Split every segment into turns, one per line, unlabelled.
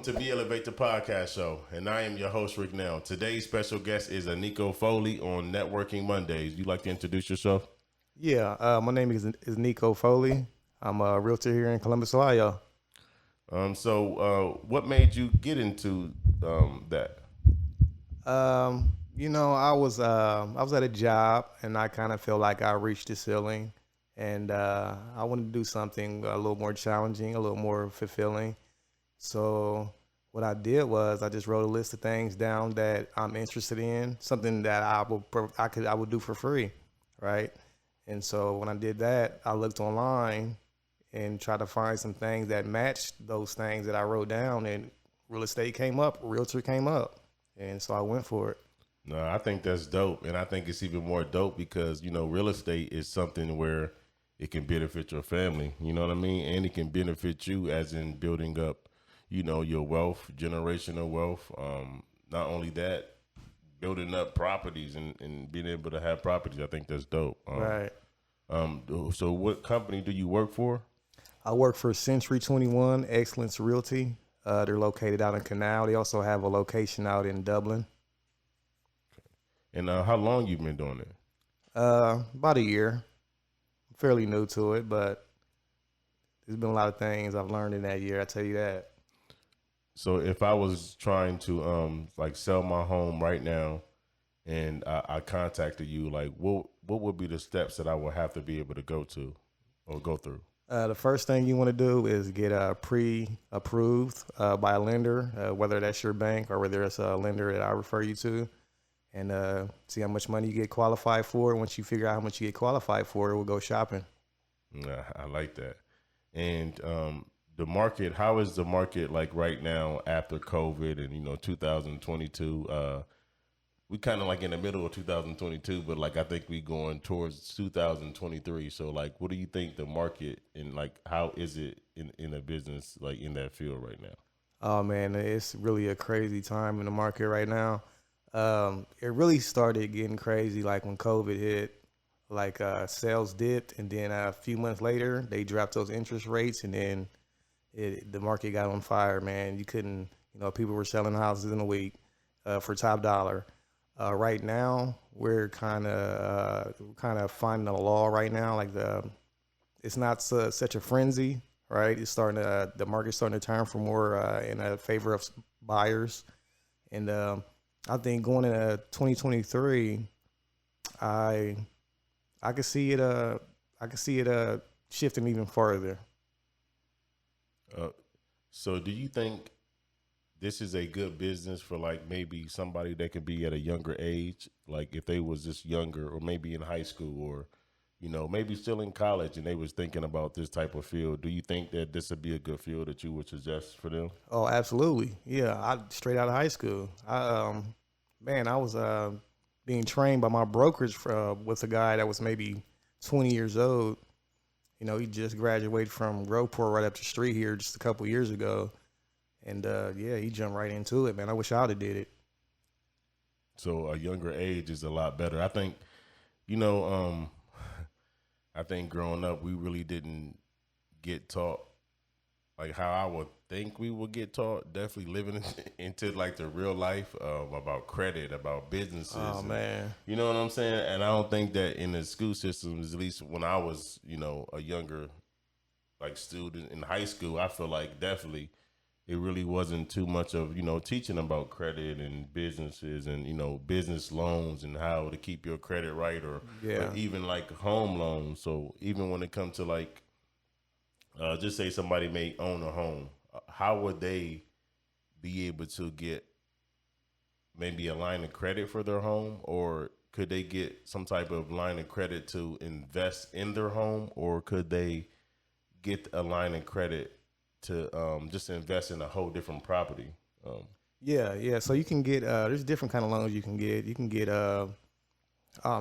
welcome to MEELEVATE the podcast show, and I am your host Rick Now. Today's special guest is Aneko Foley on Networking Mondays. You like to introduce yourself?
Yeah, my name is Aneko Foley. I'm a realtor here in Columbus, Ohio.
What made you get into that?
I was at a job and I kind of felt like I reached the ceiling, and I wanted to do something a little more challenging, a little more fulfilling. So what I did was I just wrote a list of things down that I'm interested in, something that I would do for free, right? And so when I did that, I looked online and tried to find some things that matched those things that I wrote down, and real estate came up, realtor came up, and so I went for it.
No, I think that's dope, and I think it's even more dope because real estate is something where it can benefit your family. You know what I mean, and it can benefit you as in building up, your wealth, generational wealth. Not only that, building up properties and being able to have properties. I think that's dope.
Right.
So what company do you work for?
I work for Century 21 Excellence Realty. They're located out in Canal. They also have a location out in Dublin.
And how long you been doing it?
About a year. I'm fairly new to it, but there's been a lot of things I've learned in that year. I tell you that.
So if I was trying to sell my home right now, and I contacted you, like what would be the steps that I would have to be able to go through?
The first thing you want to do is get pre-approved by a lender, whether that's your bank or whether it's a lender that I refer you to, and see how much money you get qualified for. Once you figure out how much you get qualified for, we'll go shopping.
Yeah, I like that. And the market, how is the market like right now after COVID and 2022? We kind of like in the middle of 2022, but like I think we going towards 2023. So like, what do you think the market and like how is it in a business like in that field right now?
Oh man, it's really a crazy time in the market right now. It really started getting crazy like when COVID hit. Like sales dipped, and then a few months later they dropped those interest rates, and then the market got on fire. Man, you couldn't, people were selling houses in a week for top dollar. Right now, we're kind of finding a law right now. Like it's not such a frenzy, right? The market's starting to turn for more in favor of buyers, and I think going into 2023, I could see it. I could see it shifting even further.
So do you think this is a good business for like maybe somebody that could be at a younger age, like if they was just younger or maybe in high school or, maybe still in college and they was thinking about this type of field? Do you think that this would be a good field that you would suggest for them?
Oh, absolutely. Yeah, I straight out of high school. I was being trained by my brokerage with a guy that was maybe 20 years old. He just graduated from Groveport right up the street here just a couple years ago. And he jumped right into it, man. I wish I would have did it.
So a younger age is a lot better. I think, I think growing up, we really didn't get taught like how I would think we would get taught. Definitely living into like the real life about credit, about businesses.
Oh, man.
You know what I'm saying? And I don't think that in the school systems, at least when I was, a younger like student in high school, I feel like definitely it really wasn't too much of, teaching about credit and businesses and, business loans and how to keep your credit right or even like home loans. So even when it comes to like, just say somebody may own a home, how would they be able to get maybe a line of credit for their home, or could they get some type of line of credit to invest in their home, or could they get a line of credit to just invest in a whole different property?
Yeah. So you can get there's different kind of loans you can get. You can get oh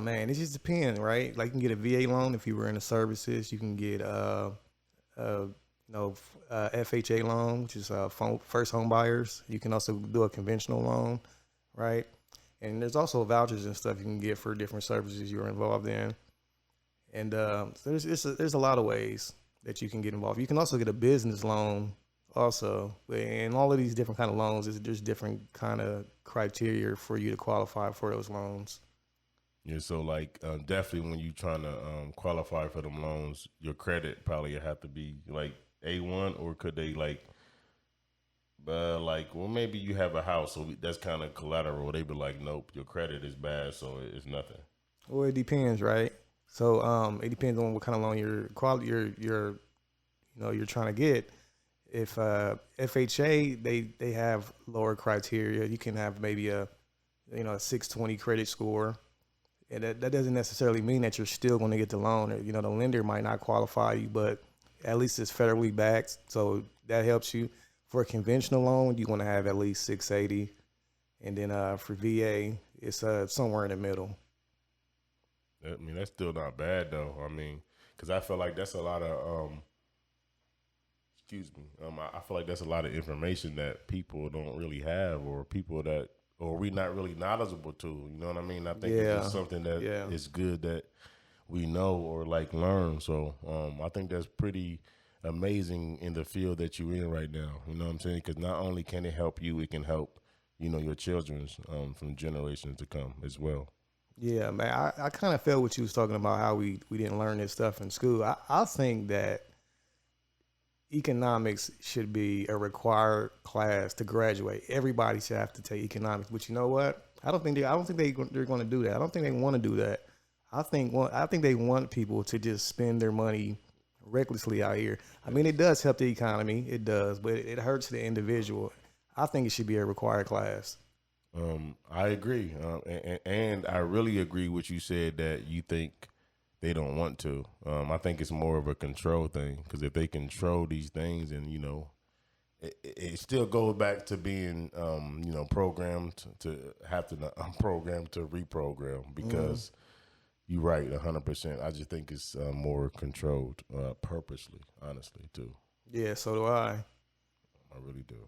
man, it just depends, right? Like you can get a VA loan if you were in the services. You can get FHA loan, which is first home buyers. You can also do a conventional loan, right? And there's also vouchers and stuff you can get for different services you're involved in. And so there's a lot of ways that you can get involved. You can also get a business loan also. And all of these different kind of loans, there's different kind of criteria for you to qualify for those loans.
Yeah, so like definitely when you trying to qualify for them loans, your credit probably have to be like A1, or could they like, well, maybe you have a house, so that's kind of collateral. They be like, nope, your credit is bad, so it's nothing.
Well, it depends, right? So it depends on what kind of loan you're trying to get. If FHA, they have lower criteria. You can have maybe a 620 credit score, and that doesn't necessarily mean that you're still going to get the loan. Or, the lender might not qualify you, but at least it's federally backed, so that helps you. For a conventional loan, you want to have at least 680, and then for VA, it's somewhere in the middle.
I mean, that's still not bad though. I mean, because I feel like that's a lot of excuse me. I feel like that's a lot of information that people don't really have, or people that, or we not really knowledgeable to. You know what I mean? I think it's
Yeah,
just something that
yeah,
is good that we know or like learn. So I think that's pretty amazing in the field that you're in right now. You know what I'm saying? Because not only can it help you, it can help your children's from generations to come as well.
yeah, man. I kind of felt what you was talking about, how we didn't learn this stuff in school. I think that economics should be a required class to graduate. Everybody should have to take economics. But you know what? I don't think they're going to do that. I don't think they want to do that. I think they want people to just spend their money recklessly out here. I mean, it does help the economy. It does, but it hurts the individual. I think it should be a required class.
I agree, and I really agree with you said that you think they don't want to. I think it's more of a control thing, because if they control these things, and it still goes back to being programmed to have to programmed to reprogram, because you're right 100%. I just think it's more controlled purposely, honestly, too.
Yeah, so do I.
I really do.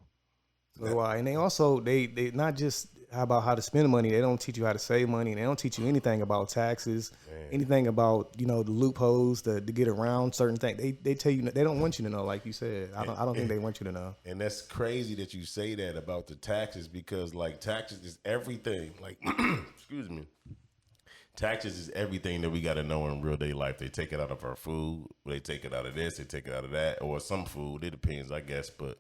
So do I. And they also they not just about how to spend money. They don't teach you how to save money. They don't teach you anything about taxes,
Man.
anything about the loopholes to get around certain things. They tell you, they don't want you to know. Like you said, I don't think they want you to know.
And that's crazy that you say that about the taxes, because like taxes is everything. Like, excuse me, taxes is everything that we got to know in real day life. They take it out of our food. They take it out of this. They take it out of that, or some food. It depends, I guess. But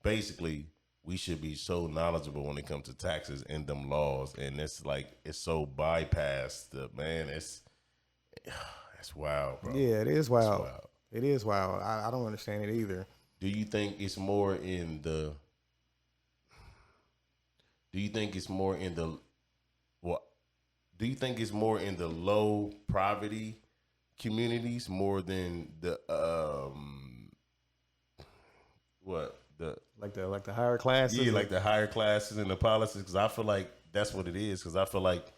basically, we should be so knowledgeable when it comes to taxes and them laws. And it's like it's so bypassed. Man, it's wild, bro.
Yeah, it is
It's
wild.
wild.
It is wild. I don't understand it either.
Do you think it's more in the? Do you think it's more in the? What? Do you think it's more in the low poverty communities more than the what the
Like the higher classes.
yeah, like the higher classes and the policies? Because I feel like that's what it is. Because I feel like,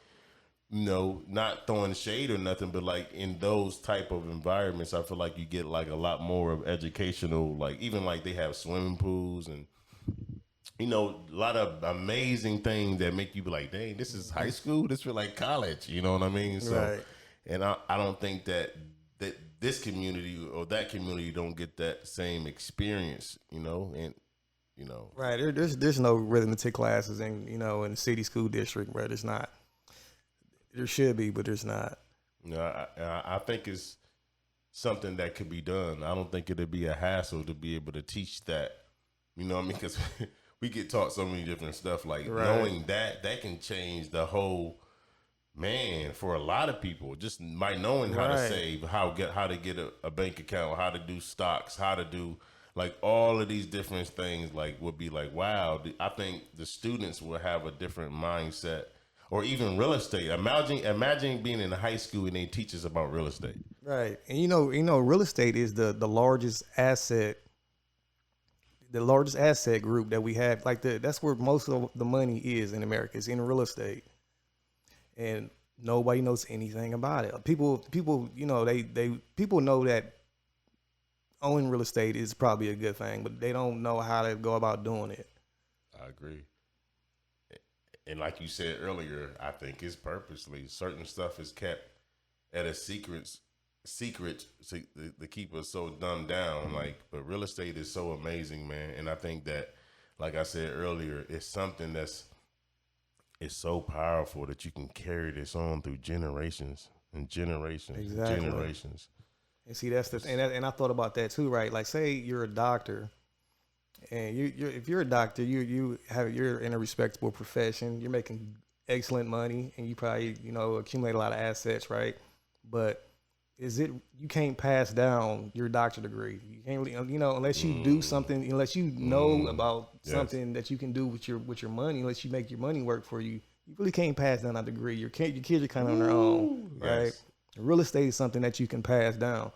not throwing shade or nothing, but like in those type of environments, I feel like you get like a lot more of educational, like even like they have swimming pools and a lot of amazing things that make you be like, dang, this is high school. This feel like college. You know what I mean? So,
Right.
and I don't think that this community or that community don't get that same experience. And
Right. There's no arithmetic classes in the city school district, where there's not. There should be, but there's not.
I think it's something that could be done. I don't think it'd be a hassle to be able to teach that. You know what I mean? Because we get taught so many different stuff. Like
Right.
knowing that can change the whole man for a lot of people. Just by knowing how to
Right.
save, how to get a bank account, how to do stocks, how to do like all of these different things. Like would be like, wow. I think the students will have a different mindset. Or even real estate. Imagine being in high school and they teach us about real estate.
Right. And real estate is the largest asset, group that we have. Like that's where most of the money is in America. It's in real estate. And nobody knows anything about it. People, people know that owning real estate is probably a good thing, but they don't know how to go about doing it.
I agree. And like you said earlier, I think it's purposely certain stuff is kept at a secret secret to keep us so dumbed down. Like, but real estate is so amazing, man. And I think that, like I said earlier, it's something that's it's so powerful that you can carry this on through generations and generations and
Exactly.
generations.
And see, that's the and I thought about that too, right? Like, say you're a doctor, and if you're a doctor, you're in a respectable profession, you're making excellent money, and you probably accumulate a lot of assets, right? But you can't pass down your doctor degree. You can't really, unless you do something, unless you know about something that you can do with your money, unless you make your money work for you. You really can't pass down that degree. Your kids are kind of on their own, right?
Yes.
Real estate is something that you can pass down.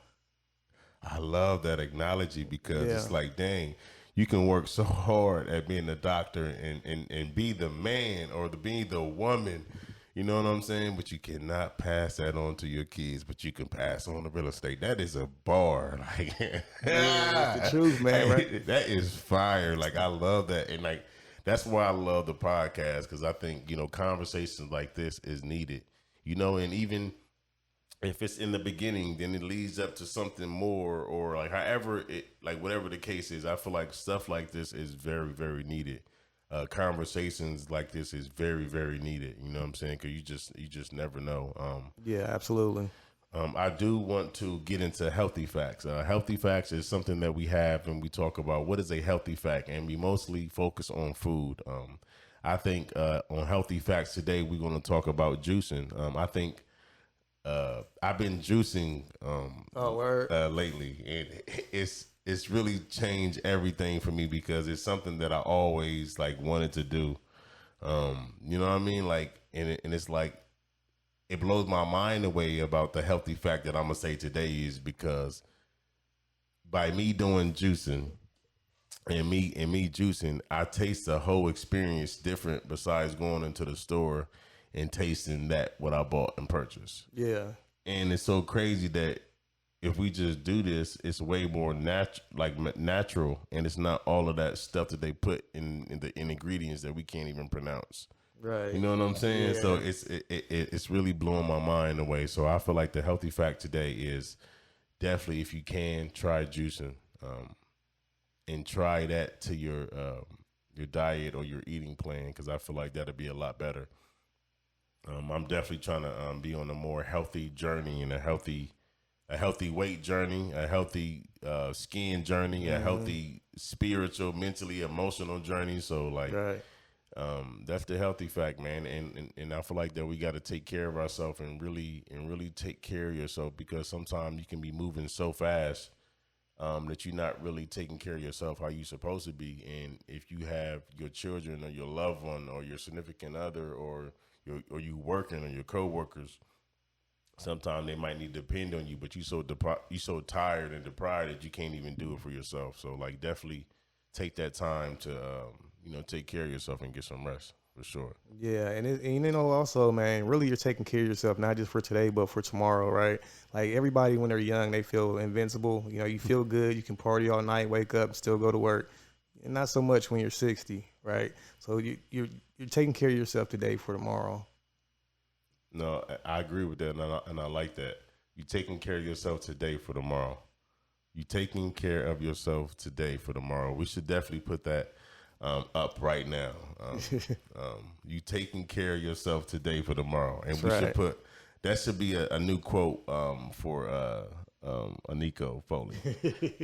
I love that analogy because it's like, dang, you can work so hard at being a doctor and be the man or be the woman, you know what I'm saying? But you cannot pass that on to your kids, but you can pass on the real estate. That is a bar. Like,
That's the truth, man. Right?
That is fire. Like, I love that. And like, that's why I love the podcast, because I think, conversations like this is needed, and even if it's in the beginning, then it leads up to something more, or like however whatever the case is. I feel like stuff like this is very, very needed. Conversations like this is very, very needed. You know what I'm saying? Because you just never know.
Yeah, absolutely.
I do want to get into healthy facts. Healthy facts is something that we have, and we talk about what is a healthy fact, and we mostly focus on food. I think on healthy facts today, we're going to talk about juicing. I think. I've been juicing lately, and it's really changed everything for me because it's something that I always like wanted to do. You know what I mean? Like, and it's like it blows my mind away about the healthy fact that I'm gonna say today is because by me doing juicing and me juicing, I taste the whole experience different besides going into the store and tasting that what I bought and purchased.
Yeah.
And it's so crazy that if we just do this, it's way more natural, and it's not all of that stuff that they put in the ingredients that we can't even pronounce.
Right.
You know what I'm saying?
Yeah.
So it's really blowing my mind away. So I feel like the healthy fact today is definitely, if you can, try juicing, and try that to your diet or your eating plan, because I feel like that'll be a lot better. I'm definitely trying to be on a more healthy journey, and a healthy weight journey, a healthy skin journey, a healthy spiritual, mentally, emotional journey. So like,
right.
That's the healthy fact, man. And I feel like that we got to take care of ourselves and really take care of yourself, because sometimes you can be moving so fast that you're not really taking care of yourself how you're supposed to be. And if you have your children or your loved one or your significant other or you working or your coworkers, sometimes they might need to depend on you, but you so tired and deprived that you can't even do it for yourself. So like, definitely take that time to take care of yourself and get some rest, for sure.
Yeah, and also, man, really, you're taking care of yourself not just for today but for tomorrow, right? Like, everybody when they're young, they feel invincible. You feel good, you can party all night, wake up, and still go to work. And not so much when you're 60, right? So you're taking care of yourself today for tomorrow.
No, I agree with that, and I like that. You're taking care of yourself today for tomorrow. You're taking care of yourself today for tomorrow. We should definitely put that up right now. You taking care of yourself today for tomorrow, and we should put that should be a new quote for Aneko Foley.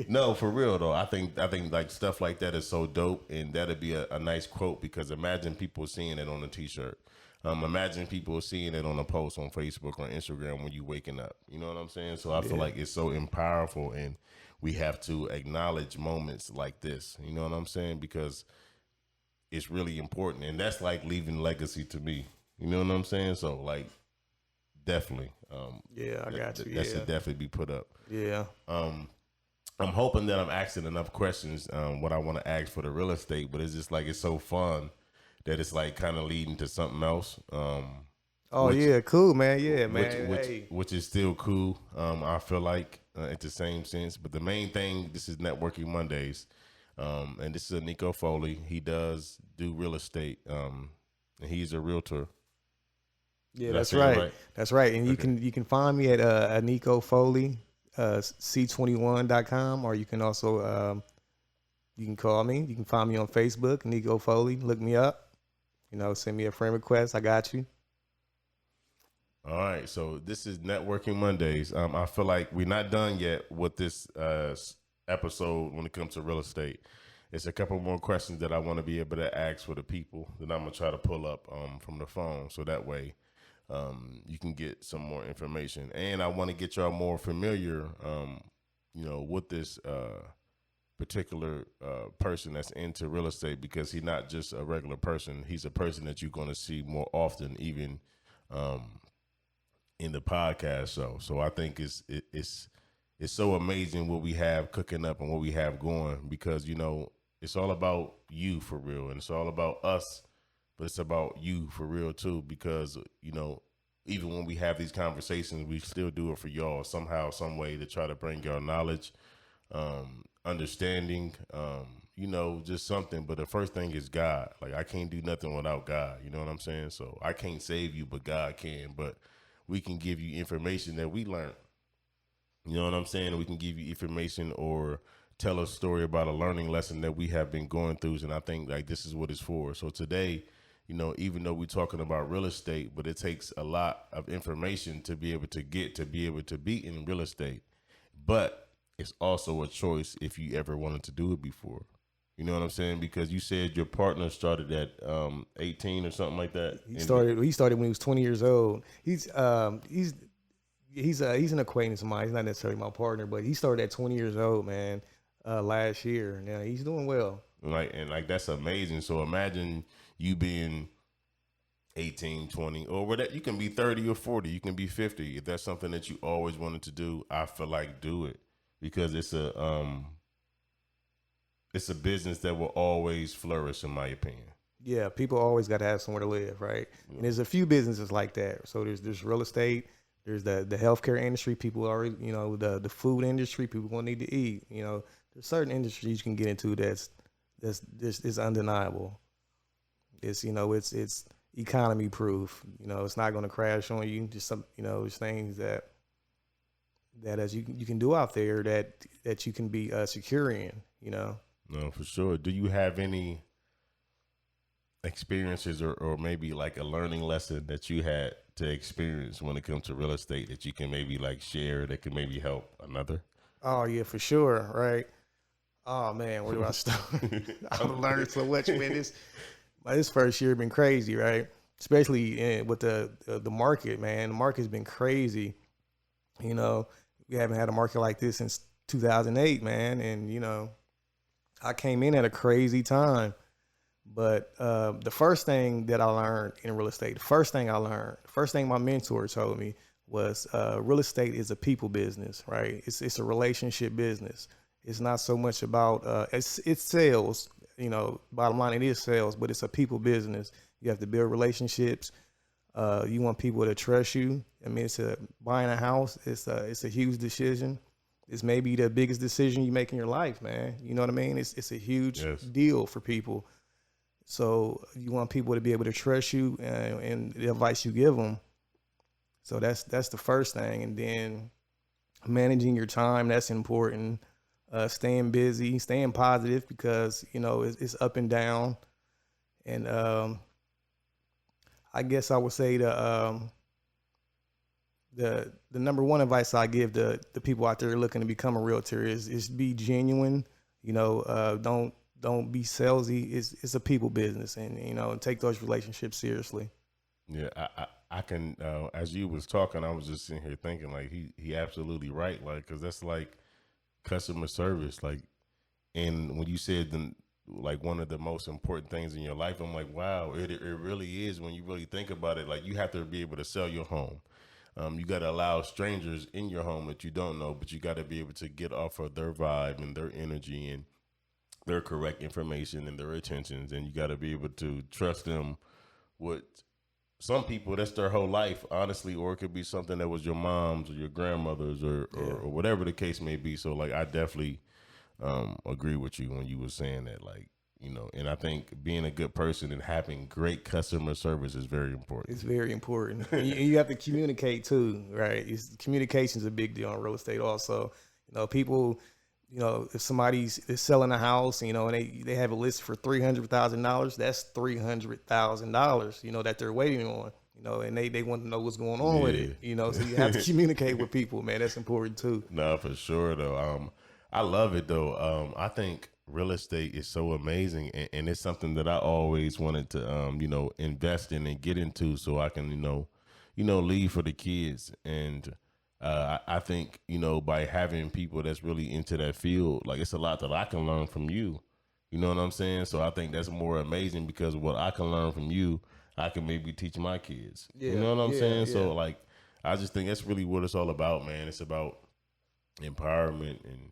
No, for real though. I think like stuff like that is so dope, and that'd be a nice quote, because imagine people seeing it on a T-shirt. Imagine people seeing it on a post on Facebook or Instagram when you waking up. You know what I'm saying? So I feel like it's so powerful, and we have to acknowledge moments like this. You know what I'm saying? Because it's really important, and that's like leaving legacy to me. You know what I'm saying? So like, definitely.
Yeah, I got you.
That should definitely be put up.
Yeah.
I'm hoping that I'm asking enough questions. What I want to ask for the real estate, but it's just like, it's so fun that it's like kind of leading to something else.
Yeah, cool, man. Yeah, man.
Which is still cool. I feel like at the same sense, but the main thing, this is Networking Mondays, and this is Aneko Foley. He does do real estate, and he's a realtor.
Yeah,
Did I
that's
say it
right.
right?
That's right. And
Okay.
you can find me at Aneko Foley, C21.com, or you can also you can call me. You can find me on Facebook, Aneko Foley. Look me up. Send me a friend request. I got you.
All right, so this is Networking Mondays. I feel like we're not done yet with this episode when it comes to real estate. It's a couple more questions that I want to be able to ask for the people that I'm gonna try to pull up from the phone, so that way you can get some more information. And I want to get y'all more familiar, with this particular person that's into real estate, because he's not just a regular person. He's a person that you're going to see more often, even. In the podcast show. So I think it's so amazing what we have cooking up and what we have going, because it's all about you for real, and it's all about us, but it's about you for real too, because even when we have these conversations, we still do it for y'all somehow, some way, to try to bring y'all knowledge, understanding, just something. But the first thing is God. Like, I can't do nothing without God. You know what I'm saying? So I can't save you, but God can. But we can give you information that we learned. You know what I'm saying? We can give you information or tell a story about a learning lesson that we have been going through. And I think like this is what it's for. So today, even though we're talking about real estate, but it takes a lot of information to be able to be in real estate. But it's also a choice if you ever wanted to do it before. You know what I'm saying? Because you said your partner started at 18 or something like that.
He started when he was 20 years old. He's an acquaintance of mine. He's not necessarily my partner, but he started at 20 years old, man, last year. Now he's doing well.
Like that's amazing. So imagine you being 18, 20, or whatever. You can be 30 or 40. You can be 50. If that's something that you always wanted to do, I feel like do it, because it's a business that will always flourish, in my opinion.
Yeah, people always got to have somewhere to live, right? Yeah. And there's a few businesses like that. So there's real estate, there's the healthcare industry. People already, the food industry. People gonna need to eat. There's certain industries you can get into that's undeniable. It's it's economy proof. It's not gonna crash on you. Just some there's things that as you can do out there that you can be secure in.
No, for sure. Do you have any experiences or maybe like a learning lesson that you had to experience when it comes to real estate that you can maybe like share that can maybe help another?
Oh yeah, for sure. Right. Oh man, where do I start? I've learned so much, man. This first year been crazy, right? Especially with the market, man. The market's been crazy. We haven't had a market like this since 2008, man. And I came in at a crazy time. But the first thing that I learned in real estate, the first thing my mentor told me was real estate is a people business, right? It's a relationship business. It's not so much about it's sales. Bottom line, it is sales, but it's a people business. You have to build relationships. You want people to trust you. I mean, buying a house. It's a huge decision. It's maybe the biggest decision you make in your life, man. You know what I mean? It's a huge deal for people. So you want people to be able to trust you and the advice you give them. So that's the first thing. And then managing your time, that's important. Staying busy, staying positive, because it's up and down. And I guess I would say the number one advice I give the people out there looking to become a realtor is be genuine. Don't be salesy. It's a people business, and take those relationships seriously.
Yeah, I can. As you was talking, I was just sitting here thinking like he absolutely right. Like, because that's like customer service. Like, and when you said like one of the most important things in your life, I'm like, wow, it really is when you really think about it. Like, you have to be able to sell your home. You got to allow strangers in your home that you don't know, but you got to be able to get off of their vibe and their energy and their correct information and their intentions. And you got to be able to trust them with some people. That's their whole life, honestly, or it could be something that was your mom's or your grandmother's or whatever the case may be. So like, I definitely agree with you when you were saying that, like, and I think being a good person and having great customer service is very important.
It's very important. And you have to communicate too, right? Communication is a big deal in real estate also. People, if somebody's is selling a house, and they have a list for $300,000, that's $300,000, that they're waiting on, and they want to know what's going on with it, so you have to communicate with people, man. That's important too.
No, for sure though. I love it though. I think real estate is so amazing, and it's something that I always wanted to, invest in and get into, so I can, leave for the kids. And I think, by having people that's really into that field, like it's a lot that I can learn from you. You know what I'm saying? So I think that's more amazing because what I can learn from you, I can maybe teach my kids.
Yeah,
you know what I'm saying?
yeah.
So like, I just think that's really what it's all about, man. It's about empowerment and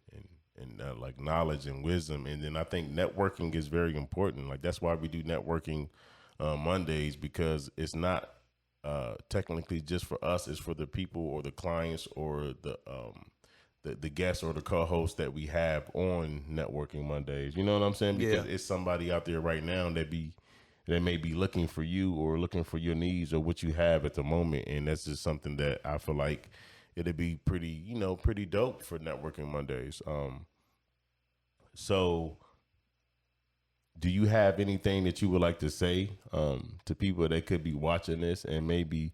like knowledge and wisdom. And then I think networking is very important. Like that's why we do networking Mondays, because it's not technically just for us. It's for the people or the clients or the guests or the co-hosts that we have on networking Mondays. You know what I'm saying? Because it's somebody out there right now that may be looking for you or looking for your needs or what you have at the moment. And that's just something that I feel like it'd be pretty dope for networking Mondays. So do you have anything that you would like to say to people that could be watching this and maybe,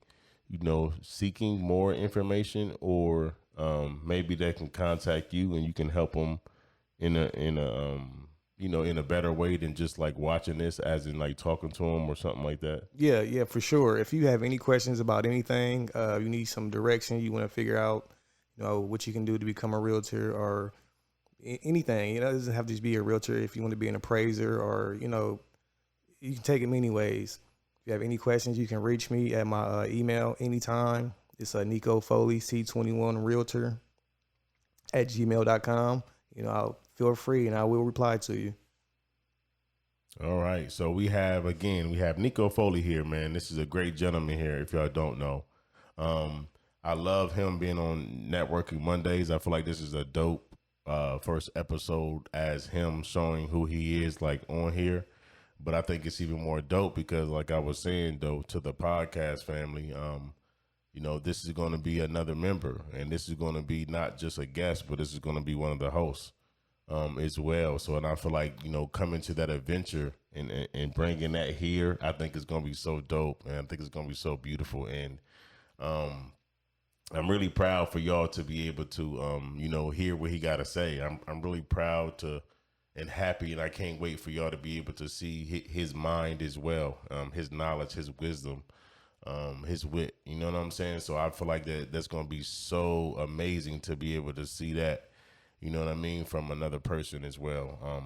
seeking more information, or maybe they can contact you and you can help them in a better way than just like watching this, as in like talking to them or something like that?
Yeah, for sure. If you have any questions about anything, you need some direction, you want to figure out, what you can do to become a realtor or anything, it doesn't have to just be a realtor. If you want to be an appraiser or, you can take it many ways. If you have any questions, you can reach me at my email anytime. It's Aneko Foley, C21Realtor @gmail.com. I'll feel free and I will reply to you.
All right. So we have Aneko Foley here, man. This is a great gentleman here, if y'all don't know. I love him being on Networking Mondays. I feel like this is a dope first episode as him showing who he is like on here. But I think it's even more dope because, like I was saying though, to the podcast family, this is going to be another member, and this is going to be not just a guest, but this is going to be one of the hosts as well. So, and I feel like, coming to that adventure and bringing that here, I think it's going to be so dope, and I think it's going to be so beautiful. And I'm really proud for y'all to be able to, hear what he got to say. I'm really proud and happy, and I can't wait for y'all to be able to see his mind as well, his knowledge, his wisdom, his wit. You know what I'm saying? So I feel like that's going to be so amazing to be able to see that, you know what I mean, from another person as well.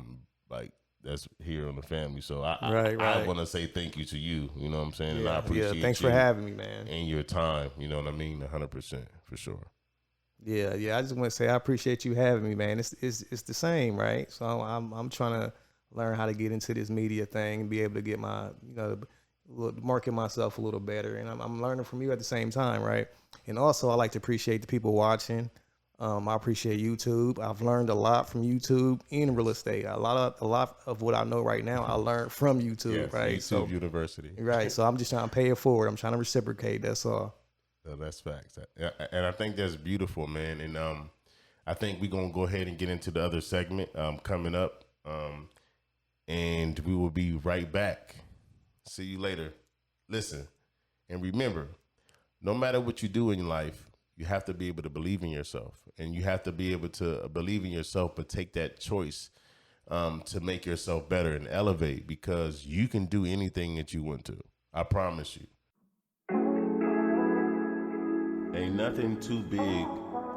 Like that's here on the family. So I want to say thank you to you. You know what I'm saying? And I appreciate
thanks for having me, man.
And your time. You know what I mean? 100% for sure.
Yeah. I just want to say I appreciate you having me, man. It's the same, right? So I'm trying to learn how to get into this media thing and be able to get my, market myself a little better. And I'm learning from you at the same time, right? And also I like to appreciate the people watching. I appreciate YouTube. I've learned a lot from YouTube in real estate. A lot of what I know right now, I learned from YouTube, right?
YouTube University.
Right. So I'm just trying to pay it forward. I'm trying to reciprocate. That's all.
No, that's facts. And I think that's beautiful, man. And I think we're going to go ahead and get into the other segment coming up. And we will be right back. See you later. Listen, and remember, no matter what you do in life, you have to be able to believe in yourself, and you have to be able to believe in yourself, but take that choice to make yourself better and elevate, because you can do anything that you want to. I promise you. Ain't nothing too big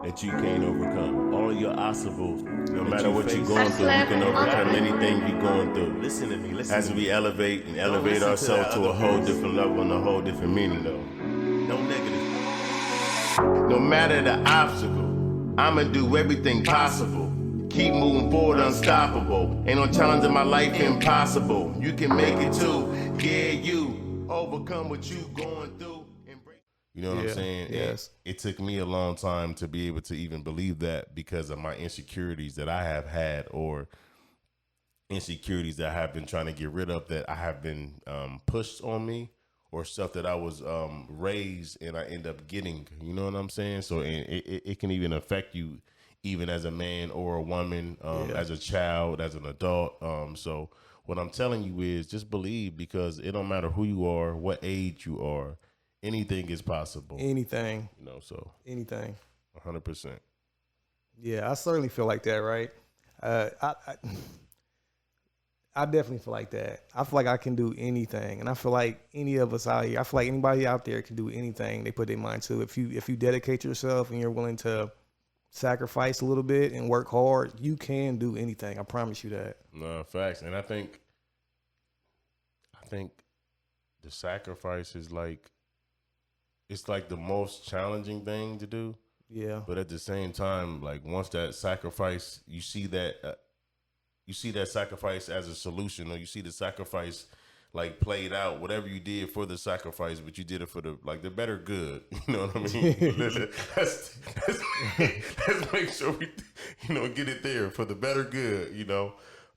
that you can't overcome. All of your obstacles, no matter what you're going through, you can overcome anything you're going through. Listen to me. As we elevate and elevate ourselves to a whole different level and a whole different meaning, though. No negative. No matter the obstacle, I'ma do everything possible. Keep moving forward, unstoppable. Ain't no challenge in my life impossible. You can make it too. Yeah, you overcome what you going through. You know what I'm saying?
Yes.
It took me a long time to be able to even believe that, because of my insecurities that I have had, or insecurities that I have been trying to get rid of, that I have been pushed on me, or stuff that I was raised and I end up getting. You know what I'm saying? So it can even affect you, even as a man or a woman, as a child, as an adult. So what I'm telling you is just believe, because it don't matter who you are, what age you are, anything is possible.
Anything.
You know, so
Anything.
100%.
Yeah, I certainly feel like that, right? I definitely feel like that. I feel like I can do anything, and I feel like any of us out here, I feel like anybody out there can do anything they put their mind to. If you dedicate yourself and you're willing to sacrifice a little bit and work hard, you can do anything. I promise you that.
No, facts. And I think the sacrifice is like, it's like the most challenging thing to do.
Yeah.
But at the same time, like, once that sacrifice, you see that sacrifice as a solution, or you see the sacrifice like played out, whatever you did for the sacrifice, but you did it for the better good. You know what I mean? let's make sure we, get it there for the better good.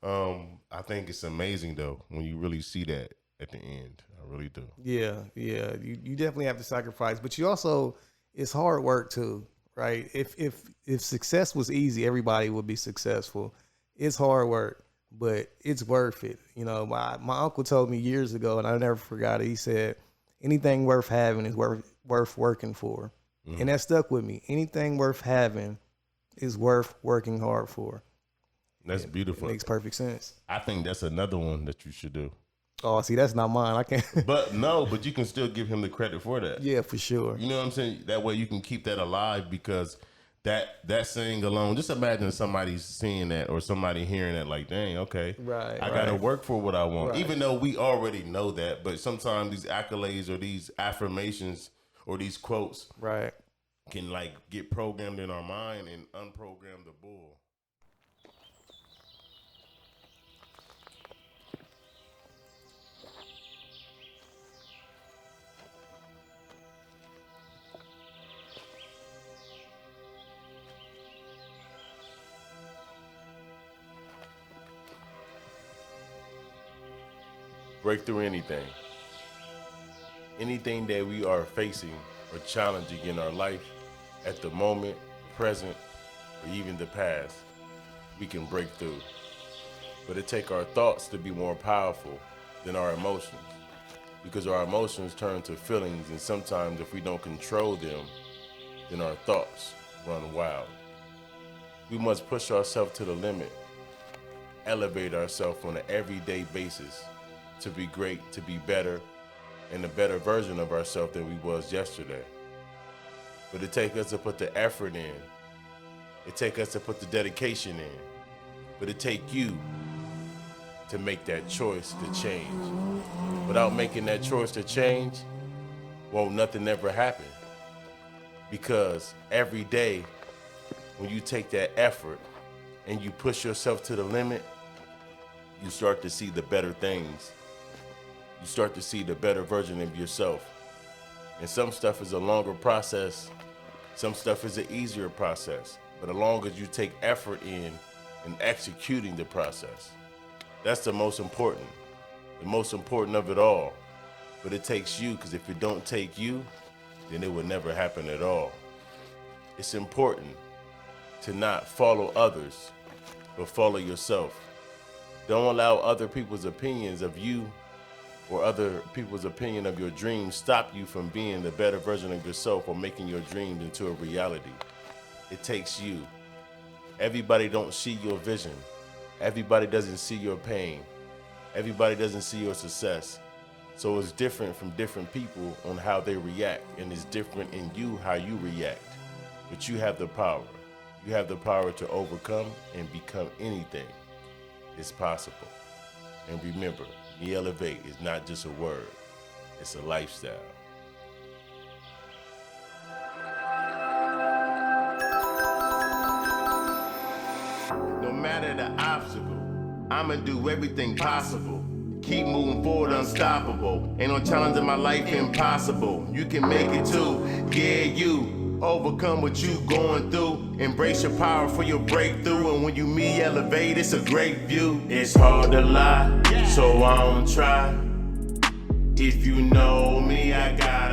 I think it's amazing though when you really see that at the end. I really do.
Yeah. You definitely have to sacrifice, but you also, it's hard work too, right? If success was easy, everybody would be successful. It's hard work, but it's worth it. My uncle told me years ago, and I never forgot it. He said, anything worth having is worth working for. Mm-hmm. And that stuck with me. Anything worth having is worth working hard for.
That's beautiful.
It makes perfect sense.
I think that's another one that you should do.
Oh, see, that's not mine. I can't.
But you can still give him the credit for that.
Yeah, for sure.
You know what I'm saying? That way you can keep that alive, because that saying alone, just imagine somebody seeing that or somebody hearing that, like, dang, okay,
right,
I gotta work for what I want.
Right.
Even though we already know that, but sometimes these accolades or these affirmations or these quotes,
right,
can like get programmed in our mind and unprogram the bull. Break through anything that we are facing or challenging in our life at the moment, present, or even the past. We can break through. But it takes our thoughts to be more powerful than our emotions, because our emotions turn to feelings, and sometimes if we don't control them, then our thoughts run wild. We must push ourselves to the limit, elevate ourselves on an everyday basis, to be great, to be better, and a better version of ourselves than we was yesterday. But it takes us to put the effort in. It takes us to put the dedication in. But it takes you to make that choice to change. Without making that choice to change, won't nothing ever happen. Because every day, when you take that effort and you push yourself to the limit, you start to see the better things. You start to see the better version of yourself. And some stuff is a longer process. Some stuff is an easier process. But as long as you take effort in executing the process, that's the most important of it all. But it takes you, because if it don't take you, then it would never happen at all. It's important to not follow others, but follow yourself. Don't allow other people's opinions of you or other people's opinion of your dreams stop you from being the better version of yourself or making your dreams into a reality. It takes you. Everybody don't see your vision. Everybody doesn't see your pain. Everybody doesn't see your success. So it's different from different people on how they react, and it's different in you how you react. But you have the power. You have the power to overcome and become anything. It's possible. And remember, MEELEVATE is not just a word, it's a lifestyle. No matter the obstacle, I'ma do everything possible. Keep moving forward, unstoppable. Ain't no challenge in my life impossible. You can make it too, yeah, you. Overcome what you going through. Embrace your power for your breakthrough. And when you me elevate, it's a great view. It's hard to lie, so I don't try. If you know me, I got